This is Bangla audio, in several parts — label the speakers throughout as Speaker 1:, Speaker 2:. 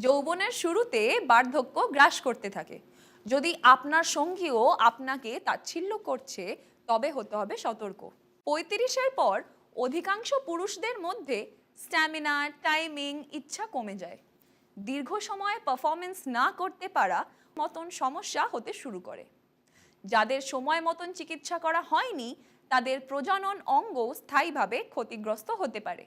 Speaker 1: যৌবনের শুরুতে বার্ধক্য গ্রাস করতে থাকে। যদি আপনার সঙ্গীও আপনাকে তাচ্ছিল্য করছে, তবে হতে হবে সতর্ক। 35-এর পর অধিকাংশ পুরুষদের মধ্যে স্ট্যামিনা, টাইমিং, ইচ্ছা কমে যায়। দীর্ঘ সময় পারফরমেন্স না করতে পারা মতন সমস্যা হতে শুরু করে। যাদের সময় মতন চিকিৎসা করা হয়নি, তাদের প্রজনন অঙ্গ স্থায়ীভাবে ক্ষতিগ্রস্ত হতে পারে।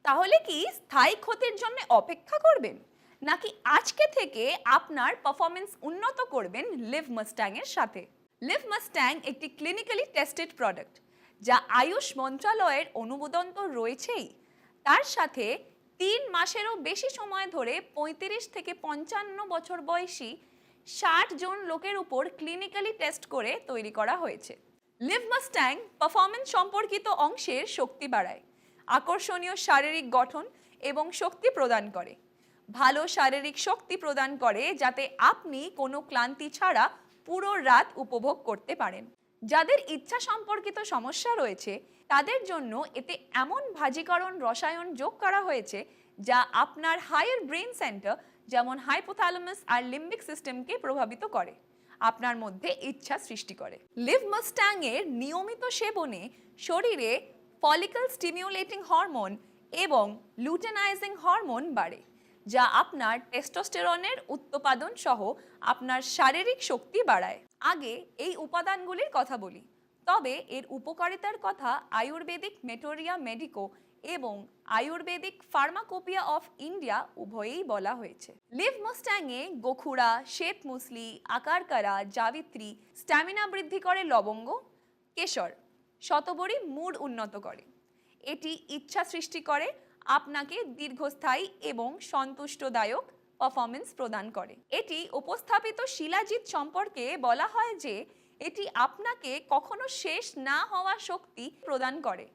Speaker 1: তাহলে কি স্থায়ী ক্ষতির জন্য অপেক্ষা করবেন, নাকি আজকে থেকে আপনার পারফরমেন্স উন্নত করবেন লিভ মাস্ট্যাং এর সাথে? লিভ মাস্ট্যাং একটি ক্লিনিক্যালি টেস্টেড প্রোডাক্ট, যা আয়ুষ মন্ত্রণালয়ের অনুমোদন তো রয়েছেই, তার সাথে 3 মাসেরও বেশি সময় ধরে 35 থেকে 55 বছর বয়সী 60 জন লোকের উপর ক্লিনিক্যালি টেস্ট করে তৈরি করা হয়েছে। লিভ মাস্ট্যাং পারফরমেন্স সম্পর্কিত অংশের শক্তি বাড়ায়, আকর্ষণীয় শারীরিক গঠন এবং শক্তি প্রদান করে। ভালো শারীরিক শক্তি প্রদান করে যাতে আপনি কোনো ক্লান্তি ছাড়া পুরো রাত উপভোগ করতে পারেন। যাদের ইচ্ছা সম্পর্কিত সমস্যা রয়েছে, তাদের জন্য এতে এমন ভাজীকরণ রসায়ন যোগ করা হয়েছে যা আপনার হায়ার ব্রেন সেন্টার যেমন হাইপোথ্যালামাস আর লিম্বিক সিস্টেমকে প্রভাবিত করে, আপনার মধ্যে ইচ্ছা সৃষ্টি করে। লিভ মাস্ট্যাং এর নিয়মিত সেবনে শরীরে ফলিকল স্টিমিউলেটিং হরমোন এবং লুটেনাইজিং হরমোন বাড়ে, যা আপনার টেস্টোস্টেরনের উৎপাদন সহ আপনার শারীরিক শক্তি বাড়ায়। আগে এই উপাদানগুলির কথা বলি, তবে এর উপকারিতার কথা আয়ুর্বেদিক মেটোরিয়া মেডিকো এবং আয়ুর্বেদিক ফার্মাকোপিয়া অফ ইন্ডিয়া উভয়েই বলা হয়েছে। লিভ মাস্ট্যাংয়ে গোখুড়া, শ্বেত মুসলি, আকারকারা, জাবিত্রী স্ট্যামিনা বৃদ্ধি করে, লবঙ্গ, কেশর শতবরী মুড উন্নত করে। এটি ইচ্ছা সৃষ্টি করে, আপনাকে দীর্ঘস্থায়ী এবং সন্তুষ্টদায়ক পারফরমেন্স প্রদান করে। এটি উপস্থাপিত শিলাজিৎ সম্পর্কে বলা হয় যে এটি আপনাকে কখনো শেষ না হওয়া শক্তি প্রদান করে।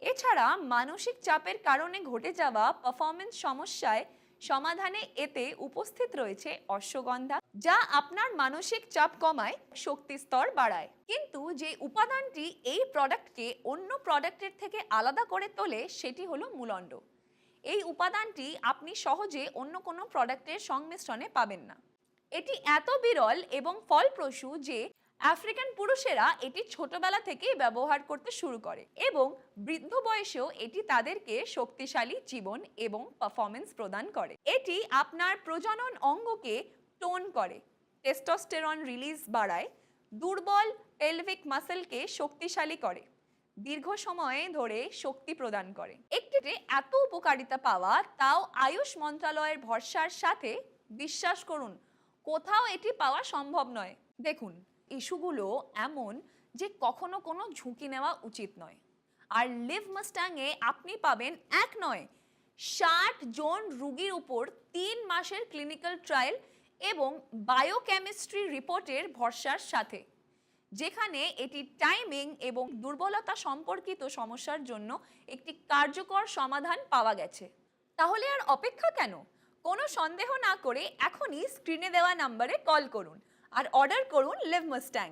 Speaker 1: এছাড়া মানসিক চাপের কারণে ঘটে যাওয়া পারফরমেন্স সমস্যায় সমাধানে এতে উপস্থিত রয়েছে অশ্বগন্ধা, যা আপনার মানসিক চাপ কমায়, শক্তি স্তর বাড়ায়। কিন্তু যে উপাদানটি এই প্রোডাক্টকে অন্য প্রোডাক্টের থেকে আলাদা করে তোলে সেটি হলো মূলণ্ড। এই উপাদানটি আপনি সহজে অন্য কোনো প্রোডাক্টের সংমিশ্রণে পাবেন না। এটি এত বিরল এবং ফলপ্রসূ যে আফ্রিকান পুরুষেরা এটি ছোটবেলা থেকেই ব্যবহার করতে শুরু করে এবং বৃদ্ধ বয়সেও এটি তাদেরকে শক্তিশালী জীবন এবং পারফরমেন্স প্রদান করে। এটি আপনার প্রজনন অঙ্গকে টোন করে, টেস্টোস্টেরন রিলিজ বাড়ায়, দুর্বল পেলভিক মাসলকে শক্তিশালী করে, দীর্ঘ সময় ধরে শক্তি প্রদান করে। একটিতে এত উপকারিতা পাওয়া, তাও আয়ুষ মন্ত্রণালয়ের ভরসার সাথে, বিশ্বাস করুন কোথাও এটি পাওয়া সম্ভব নয়। দেখুন, ইস্যুগুলো এমন যে কখনো কোনো ঝুঁকি নেওয়া উচিত নয়। আর লিভ মাস্ট্যাংয়ে আপনি পাবেন এক নয় 60 জন রোগীর উপর 3 মাসের ক্লিনিক্যাল ট্রায়াল এবং বায়োকেমিস্ট্রি রিপোর্টের ভরসার সাথে, যেখানে এটি টাইমিং এবং দুর্বলতা সম্পর্কিত সমস্যার জন্য একটি কার্যকর সমাধান পাওয়া গেছে। তাহলে আর অপেক্ষা কেন? কোনো সন্দেহ না করে এখনই স্ক্রিনে দেওয়া নম্বরে কল করুন আর অর্ডার করুন লিভ মাস্ট্যাং।